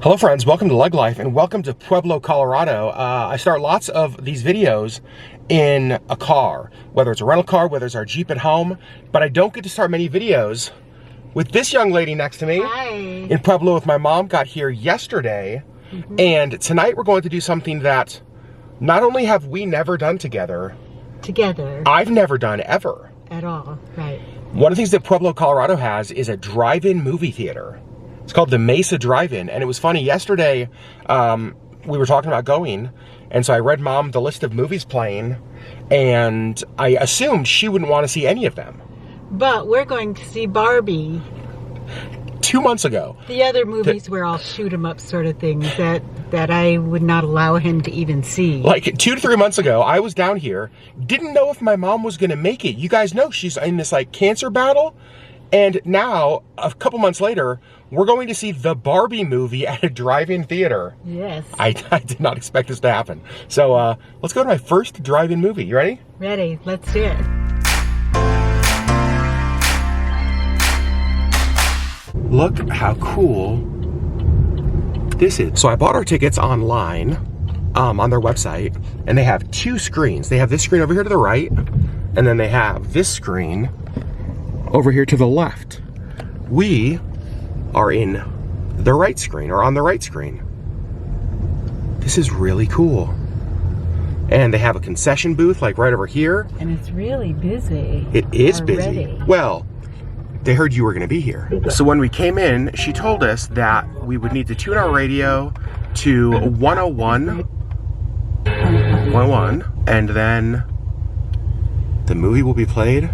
Hello friends, welcome to LeggLife and welcome to Pueblo, Colorado. I start lots of these videos in a car, whether it's a rental car, whether it's our Jeep at home, but I don't get to start many videos with this young lady next to me. Hi. In Pueblo with my mom. Got here yesterday, and tonight we're going to do something that not only have we never done together, I've never done ever. At all, right. One of the things that Pueblo, Colorado has is a drive-in movie theater. It's called the Mesa Drive-In, and it was funny, yesterday we were talking about going, and so I read Mom the list of movies playing, and I assumed she wouldn't want to see any of them. But we're going to see Barbie. 2 months ago. The other movies were all shoot 'em up sort of things that I would not allow him to even see. Like 2 to 3 months ago, I was down here, didn't know if my mom was gonna make it. You guys know she's in this like cancer battle, and now, a couple months later, we're going to see the Barbie movie at a drive-in theater. Yes. I did not expect this to happen. So let's go to my first drive-in movie. You ready? Ready, let's do it. Look how cool this is. So I bought our tickets online on their website, and they have 2 screens. They have this screen over here to the right, and then they have this screen over here to the left. We are in the right screen, or on the right screen. This is really cool. And they have a concession booth like right over here. And it's really busy. It is already. busy. Well, they heard you were gonna be here. So when we came in, she told us that we would need to tune our radio to 101, and then the movie will be played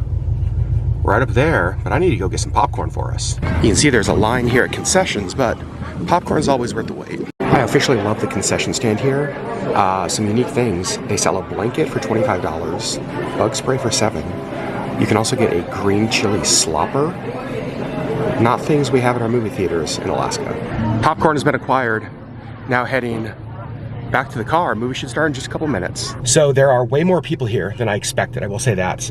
right up there, but I need to go get some popcorn for us. You can see there's a line here at concessions, but popcorn's always worth the wait. I officially love the concession stand here. Some unique things. They sell a blanket for $25, bug spray for $7. You can also get a green chili slopper. Not things we have at our movie theaters in Alaska. Popcorn has been acquired. Now heading back to the car. Movie should start in just a couple minutes. So there are way more people here than I expected, I will say that.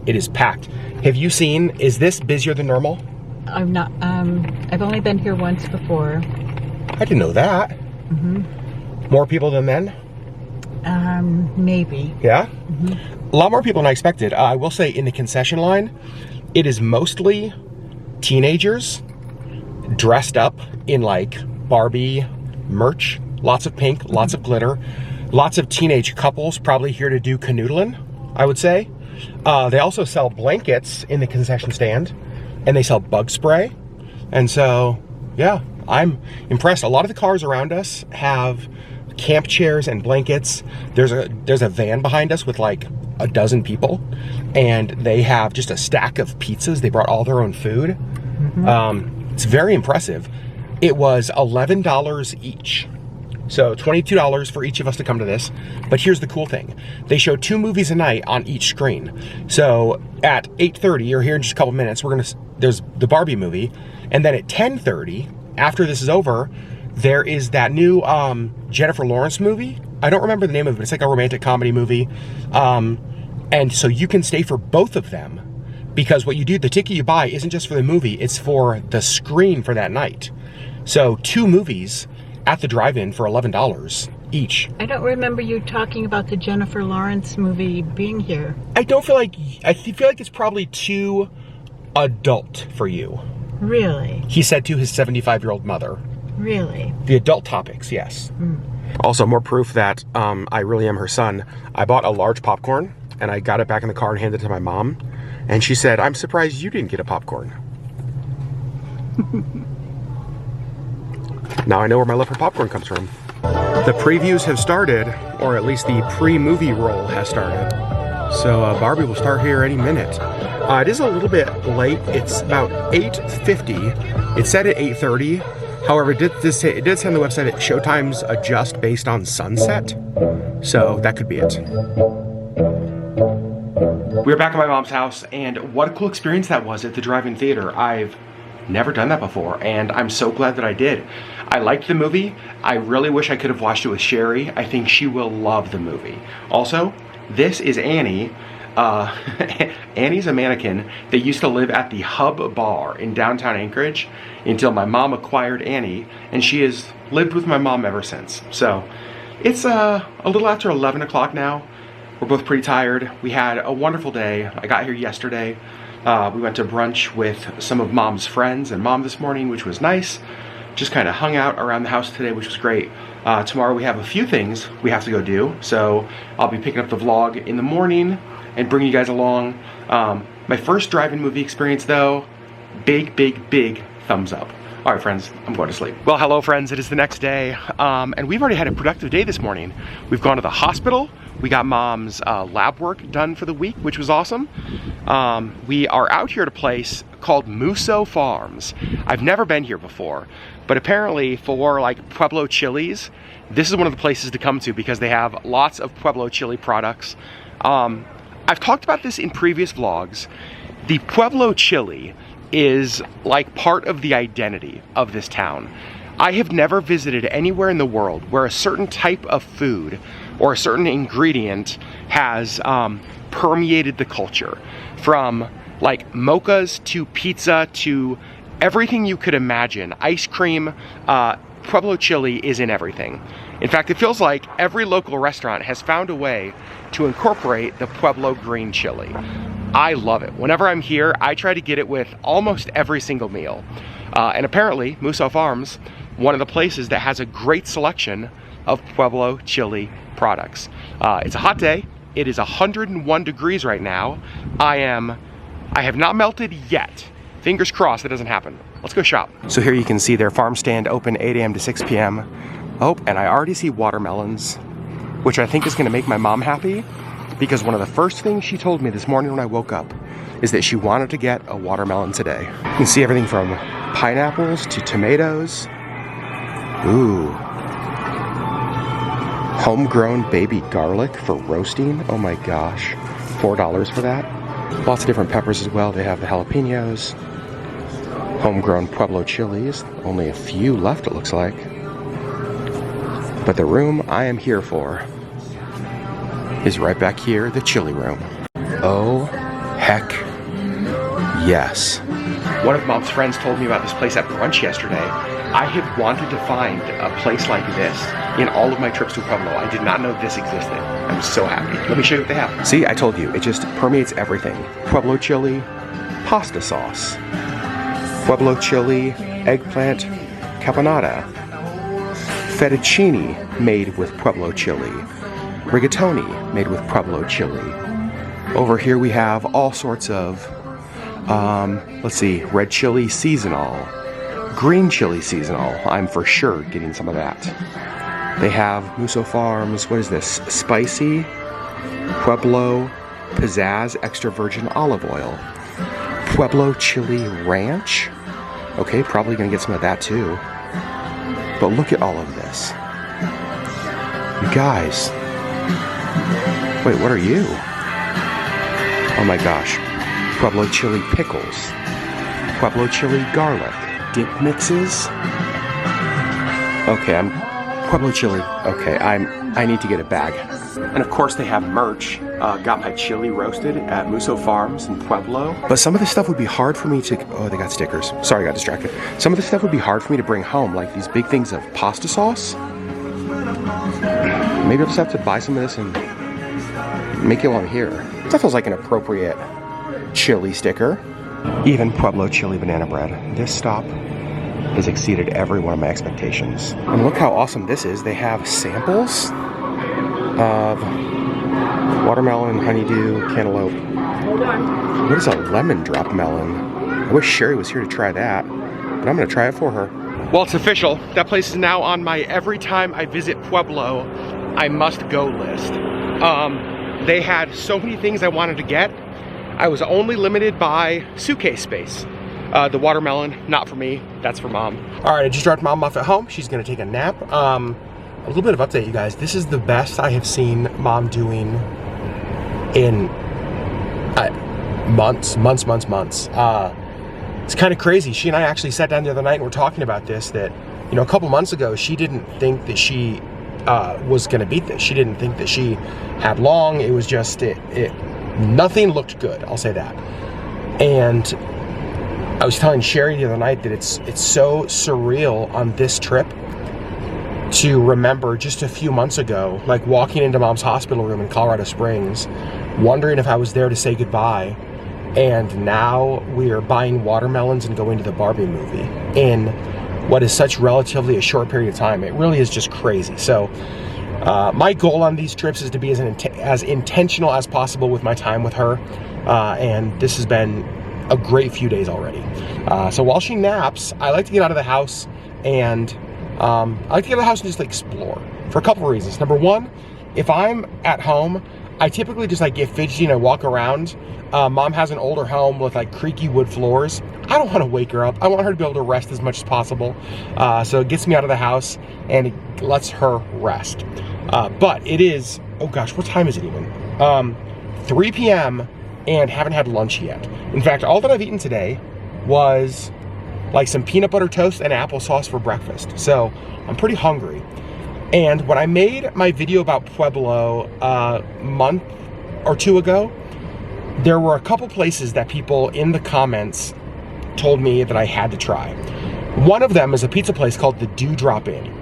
It is packed. Have you seen, is this busier than normal? I'm not, I've only been here once before. I didn't know that. More people than then? Maybe. Yeah? A lot more people than I expected. I will say in the concession line, it is mostly teenagers dressed up in like Barbie merch. Lots of pink, lots of glitter. Lots of teenage couples probably here to do canoodling, I would say. They also sell blankets in the concession stand, and they sell bug spray. And so, yeah, I'm impressed. A lot of the cars around us have camp chairs and blankets. There's a van behind us with like a dozen people, and they have just a stack of pizzas. They brought all their own food. It's very impressive. It was $11 each. So $22 for each of us to come to this. But here's the cool thing. They show 2 movies a night on each screen. So at 8:30, or here in just a couple minutes, there's the Barbie movie. And then at 10:30, after this is over, there is that new Jennifer Lawrence movie. I don't remember the name of it, but it's like a romantic comedy movie. And so you can stay for both of them, because what you do, the ticket you buy isn't just for the movie, it's for the screen for that night. So 2 movies at the drive-in for $11 each. I don't remember you talking about the Jennifer Lawrence movie being here. I feel like it's probably too adult for you. Really? He said to his 75-year-old mother. Really? The adult topics, yes. Also, more proof that I really am her son. I bought a large popcorn, and I got it back in the car and handed it to my mom. And she said, "I'm surprised you didn't get a popcorn." Now I know where my love for popcorn comes from. The previews have started, or at least the pre-movie roll has started. So Barbie will start here any minute. It is a little bit late. It's about 8:50. It said at 8:30. However, it did say on the website that showtimes adjust based on sunset. So that could be it. We're back at my mom's house, and what a cool experience that was at the drive-in theater. I've never done that before, and I'm so glad that I did. I liked the movie. I really wish I could have watched it with Sherri. I think she will love the movie. Also, this is Annie. Annie's a mannequin that used to live at the Hub Bar in downtown Anchorage until my mom acquired Annie, and she has lived with my mom ever since. So it's a little after 11 o'clock now. We're both pretty tired. We had a wonderful day. I got here yesterday. We went to brunch with some of mom's friends and mom this morning, which was nice. Just kind of hung out around the house today, which was great. Tomorrow we have a few things we have to go do, so I'll be picking up the vlog in the morning and bringing you guys along. My first drive-in movie experience though, big thumbs up. All right, friends, I'm going to sleep. Well, hello, friends. It is the next day, and we've already had a productive day this morning. We've gone to the hospital. We got mom's lab work done for the week, which was awesome. We are out here at a place called Musso Farms. I've never been here before, but apparently for like Pueblo chilies, this is one of the places to come to because they have lots of Pueblo chili products. I've talked about this in previous vlogs. The Pueblo chili is like part of the identity of this town. I have never visited anywhere in the world where a certain type of food or a certain ingredient has permeated the culture. From like mochas to pizza to everything you could imagine. Ice cream, Pueblo chili is in everything. In fact, it feels like every local restaurant has found a way to incorporate the Pueblo green chili. I love it. Whenever I'm here, I try to get it with almost every single meal. And apparently, Musso Farms, one of the places that has a great selection of Pueblo chili products. It's a hot day. It is 101 degrees right now. I have not melted yet. Fingers crossed that doesn't happen. Let's go shop. So here you can see their farm stand open 8 a.m. to 6 p.m. Oh, and I already see watermelons, which I think is gonna make my mom happy, because one of the first things she told me this morning when I woke up is that she wanted to get a watermelon today. You can see everything from pineapples to tomatoes. Ooh. Homegrown baby garlic for roasting. Oh my gosh. $4 for that. Lots of different peppers as well. They have the jalapenos. Homegrown Pueblo chilies. Only a few left, it looks like. But the room I am here for is right back here, the chili room. Oh, heck yes. One of mom's friends told me about this place at brunch yesterday. I have wanted to find a place like this in all of my trips to Pueblo. I did not know this existed. I'm so happy. Let me show you what they have. See, I told you, it just permeates everything. Pueblo chili, pasta sauce. Pueblo chili, eggplant, caponata. Fettuccine made with Pueblo chili. Rigatoni made with Pueblo chili. Over here we have all sorts of, let's see, red chili seasonal, green chili seasonal. I'm for sure getting some of that. They have Musso Farms, what is this? Spicy, Pueblo, Pizzazz extra virgin olive oil. Pueblo chili ranch. Okay, probably gonna get some of that too. But look at all of this. You guys. Wait, what are you? Oh my gosh. Pueblo chili pickles. Pueblo chili garlic. Dip mixes. Okay, Pueblo chili. Okay, I need to get a bag. And of course they have merch. Got my chili roasted at Musso Farms in Pueblo. But some of this stuff would be hard for me to, oh, they got stickers. Sorry, I got distracted. Some of this stuff would be hard for me to bring home, like these big things of pasta sauce. Maybe I'll just have to buy some of this and make it while I'm here. That feels like an appropriate chili sticker. Even Pueblo chili banana bread. This stop has exceeded every one of my expectations. And look how awesome this is. They have samples of watermelon, honeydew, cantaloupe. Hold on. What is a lemon drop melon? I wish Sherri was here to try that, but I'm gonna try it for her. Well, it's official. That place is now on my every time I visit Pueblo, I must go list. They had so many things I wanted to get. I was only limited by suitcase space. The watermelon, not for me, that's for mom. All right, I just dropped mom off at home. She's gonna take a nap. A little bit of update, you guys. This is the best I have seen mom doing in months. It's kind of crazy. She and I actually sat down the other night and were talking about this, that, you know, a couple months ago, she didn't think that she was gonna beat this. She didn't think that she had long. It was just, it Nothing looked good, I'll say that. And I was telling Sherri the other night that it's so surreal on this trip to remember just a few months ago, like walking into Mom's hospital room in Colorado Springs, wondering if I was there to say goodbye, and now we are buying watermelons and going to the Barbie movie in what is such relatively a short period of time. It really is just crazy. So my goal on these trips is to be as intentional as possible with my time with her, and this has been a great few days already. So while she naps, I like to get out of the house, and I like to get out of the house and just like explore for a couple of reasons. Number one, if I'm at home, I typically just like get fidgety and I walk around. Mom has an older home with like creaky wood floors. I don't want to wake her up. I want her to be able to rest as much as possible. So it gets me out of the house and it lets her rest. But it is, oh gosh, what time is it even? 3 p.m. and haven't had lunch yet. In fact, all that I've eaten today was like some peanut butter toast and applesauce for breakfast. So I'm pretty hungry. And when I made my video about Pueblo a month or two ago, there were a couple places that people in the comments told me that I had to try. One of them is a pizza place called the Dewdrop Inn.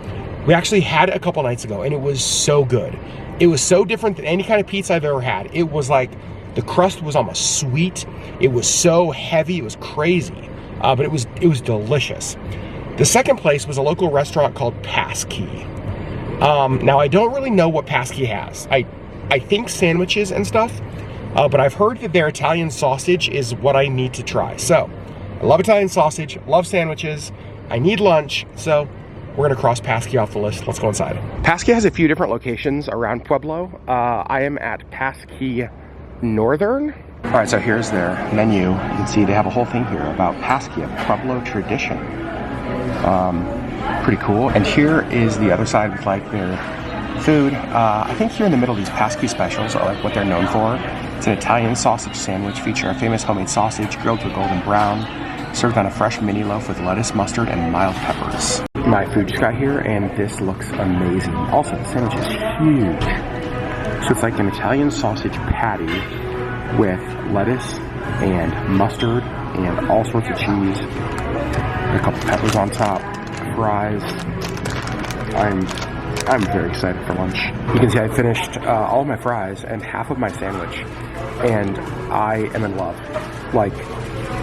We actually had it a couple nights ago and it was so good. It was so different than any kind of pizza I've ever had. It was like, the crust was almost sweet. It was so heavy, it was crazy. But it was delicious. The second place was a local restaurant called Passkey. Now I don't really know what Passkey has. I think sandwiches and stuff, but I've heard that their Italian sausage is what I need to try. So I love Italian sausage, love sandwiches, I need lunch, so we're gonna cross Passkey off the list. Let's go inside. Passkey has a few different locations around Pueblo. I am at Passkey Northern. All right, so here's their menu. You can see they have a whole thing here about Passkey, a Pueblo tradition. Pretty cool. And here is the other side with like their food. I think here in the middle, these Passkey specials are like what they're known for. It's an Italian sausage sandwich featuring a famous homemade sausage grilled to golden brown, served on a fresh mini loaf with lettuce, mustard, and mild peppers. My food just got here and this looks amazing. Also, the sandwich is huge. So it's like an Italian sausage patty with lettuce and mustard and all sorts of cheese, a couple peppers on top, fries. I'm very excited for lunch. You can see I finished all of my fries and half of my sandwich, and I am in love. Like,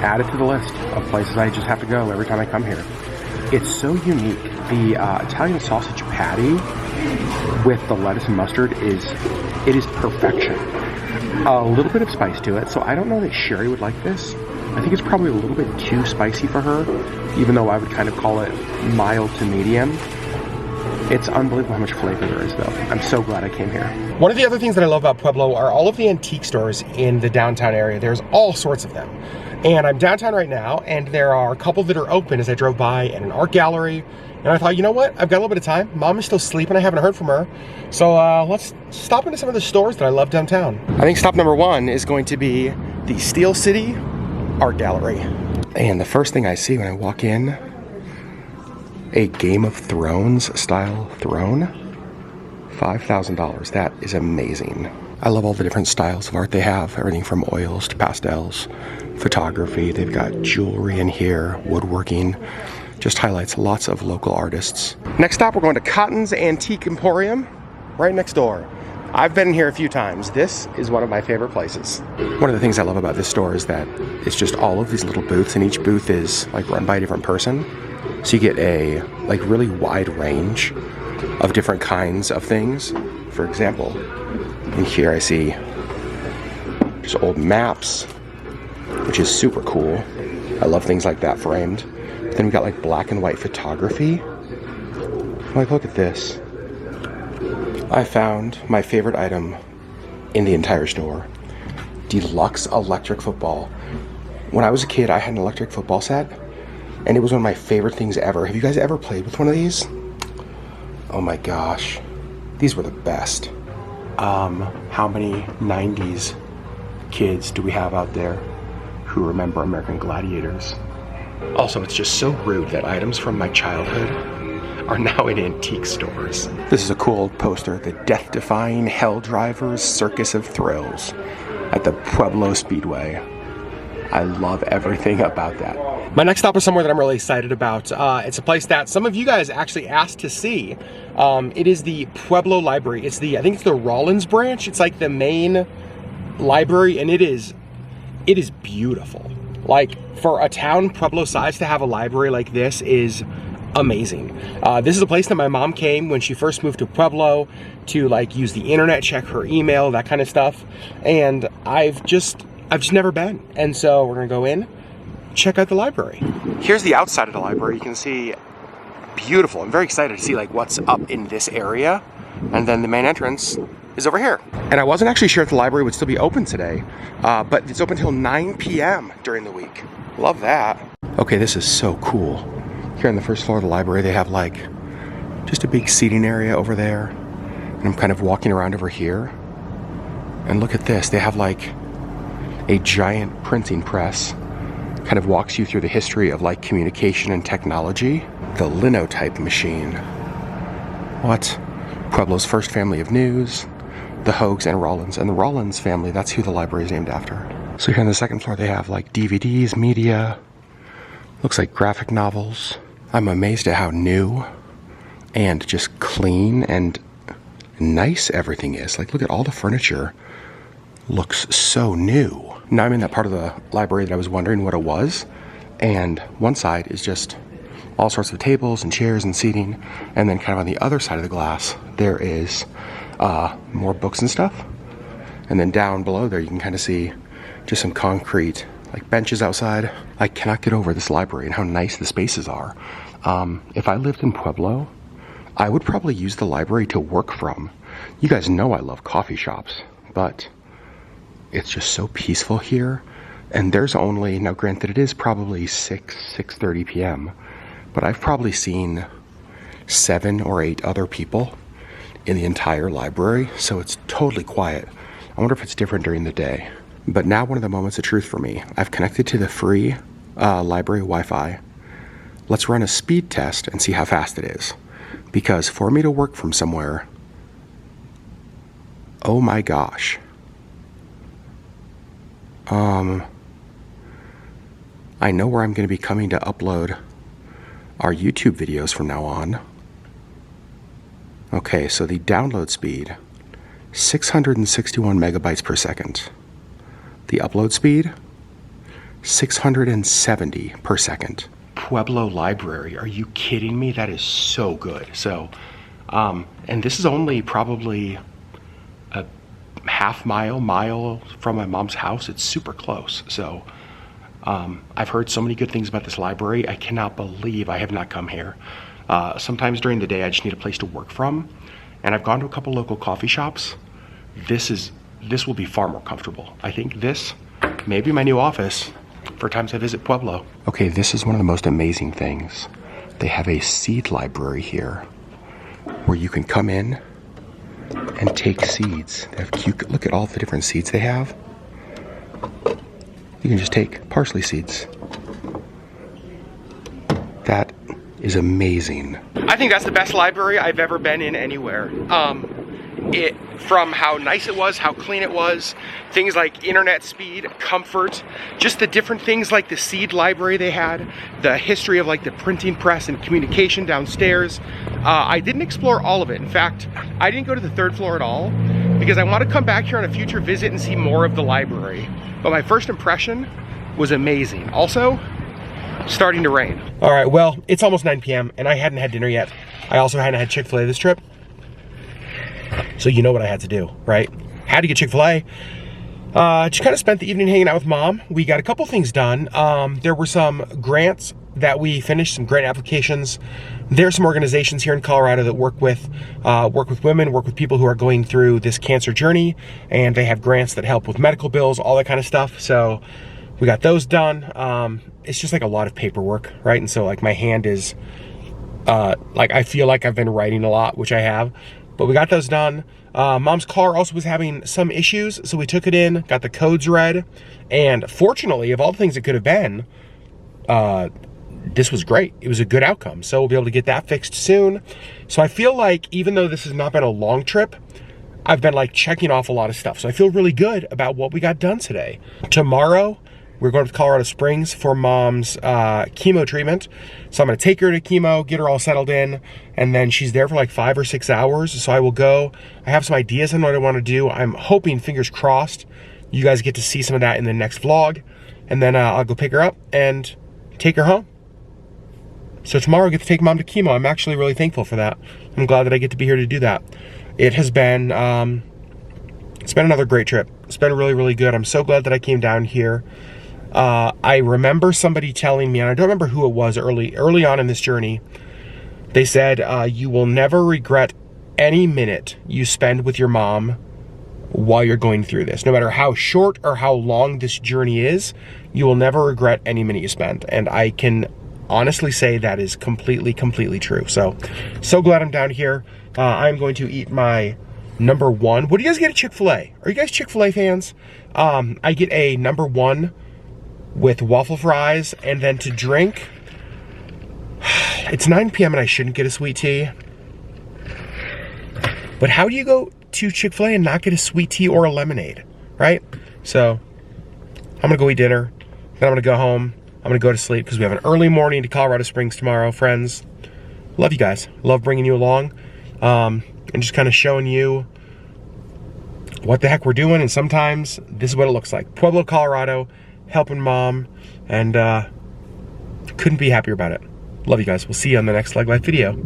add it to the list of places I just have to go every time I come here. It's so unique. The Italian sausage patty with the lettuce and mustard is perfection. A little bit of spice to it, so I don't know that Sherri would like this. I think it's probably a little bit too spicy for her, even though I would kind of call it mild to medium. It's unbelievable how much flavor there is, though. I'm so glad I came here. One of the other things that I love about Pueblo are all of the antique stores in the downtown area. There's all sorts of them. And I'm downtown right now, and there are a couple that are open as I drove by, and an art gallery. And I thought, you know what? I've got a little bit of time. Mom is still sleeping. I haven't heard from her. So let's stop into some of the stores that I love downtown. I think stop number one is going to be the Steel City Art Gallery. And the first thing I see when I walk in, a Game of Thrones style throne, $5,000. That is amazing. I love all the different styles of art they have, everything from oils to pastels, photography. They've got jewelry in here, woodworking. Just highlights lots of local artists. Next stop, we're going to Cotton's Antique Emporium, right next door. I've been in here a few times. This is one of my favorite places. One of the things I love about this store is that it's just all of these little booths, and each booth is like run by a different person. So you get a like really wide range of different kinds of things. For example, in here I see just old maps, which is super cool. I love things like that framed. Then we got like black and white photography. Like, look at this. I found my favorite item in the entire store. Deluxe electric football. When I was a kid, I had an electric football set, and it was one of my favorite things ever. Have you guys ever played with one of these? Oh my gosh. These were the best. How many 90s kids do we have out there who remember American Gladiators? Also, it's just so rude that items from my childhood are now in antique stores. This is a cool poster, the death-defying Hell Drivers Circus of Thrills. at the Pueblo Speedway. I love everything about that. My next stop is somewhere that I'm really excited about. It's a place that some of you guys actually asked to see. It is the Pueblo Library. I think it's the Rollins branch. It's like the main library, and it is beautiful. Like, for a town Pueblo size to have a library like this is amazing. This is a place that my mom came when she first moved to Pueblo to like use the internet, check her email, that kind of stuff. And I've just never been. And so we're gonna go in, check out the library. Here's the outside of the library. You can see, beautiful. I'm very excited to see like what's up in this area. And then the main entrance is over here. And I wasn't actually sure if the library would still be open today, but it's open till 9 p.m. during the week. Love that. Okay, this is so cool. Here on the first floor of the library, they have like just a big seating area over there. And I'm kind of walking around over here. And look at this, they have like a giant printing press. Kind of walks you through the history of like communication and technology. The linotype machine. What? Pueblo's first family of news. The Hogues and Rollins. And the Rollins family, that's who the library is named after. So here on the second floor, they have like DVDs, media. Looks like graphic novels. I'm amazed at how new and just clean and nice everything is. Like, look at all the furniture. Looks so new. Now I'm in that part of the library that I was wondering what it was. And one side is just all sorts of tables and chairs and seating. And then kind of on the other side of the glass, there is more books and stuff. And then down below there, you can kind of see just some concrete like benches outside. I cannot get over this library and how nice the spaces are. If I lived in Pueblo, I would probably use the library to work from. You guys know I love coffee shops, but it's just so peaceful here. And there's only, now granted it is probably 6:30 p.m., but I've probably seen 7 or 8 other people in the entire library, so it's totally quiet. I wonder if it's different during the day. But now one of the moments of truth for me. I've connected to the free library Wi-Fi. Let's run a speed test and see how fast it is. Because for me to work from somewhere, oh my gosh. I know where I'm going to be coming to upload our YouTube videos from now on. Okay, so the download speed, 661 megabytes per second. The upload speed, 670 per second. Pueblo Library, are you kidding me? That is so good. So, and this is only probably a mile from my mom's house. It's super close. So, I've heard so many good things about this library. I cannot believe I have not come here. Sometimes during the day, I just need a place to work from. And I've gone to a couple local coffee shops. This will be far more comfortable. I think this may be my new office for times I visit Pueblo. Okay, this is one of the most amazing things. They have a seed library here where you can come in and take seeds. They have cute, look at all the different seeds they have. You can just take parsley seeds. That is amazing. I think that's the best library I've ever been in anywhere. From how nice it was, how clean it was, things like internet speed, comfort, just the different things like the seed library they had, the history of like the printing press and communication downstairs. I didn't explore all of it. In fact, I didn't go to the 3rd floor at all because I want to come back here on a future visit and see more of the library. But my first impression was amazing. Also, starting to rain. All right, well, it's almost 9 p.m. and I hadn't had dinner yet. I also hadn't had Chick-fil-A this trip. So you know what I had to do, right? Had to get Chick-fil-A. Just kind of spent the evening hanging out with Mom. We got a couple things done. There were some grants that we finished, some grant applications. There are some organizations here in Colorado that work with women, work with people who are going through this cancer journey, and they have grants that help with medical bills, all that kind of stuff. So we got those done. It's just like a lot of paperwork, right? And so like my hand is, like I feel like I've been writing a lot, which I have. But we got those done. Mom's car also was having some issues, so we took it in, got the codes read, and fortunately, of all the things it could have been, this was great. It was a good outcome, so we'll be able to get that fixed soon. So I feel like even though this has not been a long trip, I've been like checking off a lot of stuff. So I feel really good about what we got done today. Tomorrow, we're going to Colorado Springs for mom's chemo treatment. So I'm gonna take her to chemo, get her all settled in, and then she's there for like 5 or 6 hours. So I will go. I have some ideas on what I wanna do. I'm hoping, fingers crossed, you guys get to see some of that in the next vlog. And then I'll go pick her up and take her home. So tomorrow I get to take mom to chemo. I'm actually really thankful for that. I'm glad that I get to be here to do that. It has been, it's been another great trip. It's been really, really good. I'm so glad that I came down here. I remember somebody telling me, and I don't remember who it was early on in this journey, they said, you will never regret any minute you spend with your mom while you're going through this. No matter how short or how long this journey is, you will never regret any minute you spend. And I can honestly say that is completely, completely true. So glad I'm down here. I'm going to eat my number one. What do you guys get at Chick-fil-A? Are you guys Chick-fil-A fans? I get a number one with waffle fries, and then to drink, it's 9 p.m. and I shouldn't get a sweet tea. But how do you go to Chick-fil-A and not get a sweet tea or a lemonade, right? So I'm gonna go eat dinner, then I'm gonna go home, I'm gonna go to sleep because we have an early morning to Colorado Springs tomorrow, friends. Love you guys, love bringing you along, and just kind of showing you what the heck we're doing, and sometimes this is what it looks like. Pueblo, Colorado, helping mom, and couldn't be happier about it. Love you guys. We'll see you on the next LeggLife video.